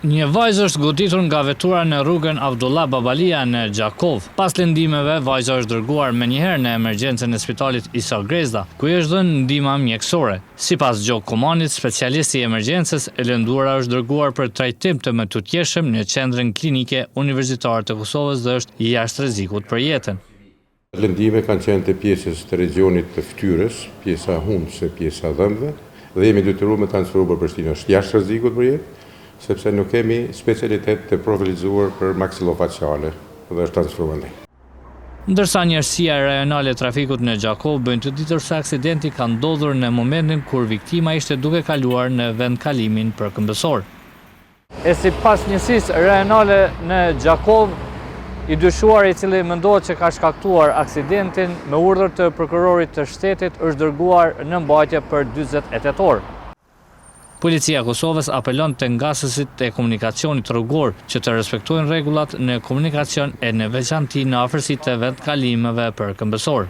Një vajzë është goditur nga vetura në rrugën Abdullah Babalia në Gjakov. Pas lëndimeve, vajza është dërguar menjëherë në emergjencën e spitalit Isa Grezda, ku i është dhënë ndihmë mjekësore. Sipas Gjok Komanit, specialisti i emergjencës, e lënduara është dërguar për trajtim të mëtutjeshëm në qendrën klinike universitare të Kosovës dhe është jashtë rrezikut për jetën. Lëndime kanë qenë të pjesës të regionit të Fytyrës, pjesa Hundës e pjesa Dhëmbëve, dhe jemi detyruar me transferu për Prishtinë është jashtë rrezikut për jetë, sepse nuk kemi specialitet të profilizuar për maksilofaciale dhe është transferuar ne. Ndërsa njërsia rajonale e trafikut në Gjakov bëjnë të ditur se aksidenti ka ndodhur në momentin kur viktima ishte duke kaluar në vendkalimin përkëmbësor. E sipas njësisë rajonale në Gjakov, i dyshuar i cili mendohet që ka shkaktuar aksidentin me urdhër të prokurorit të shtetit është dërguar në mbajtje për 48 orë. Policia e Kosovës apelon te ngasësit e komunikacionit rrugor që të respektojnë rregullat në komunikacion e në veçanti në afërsitë të vendkalimeve përkëmbësor.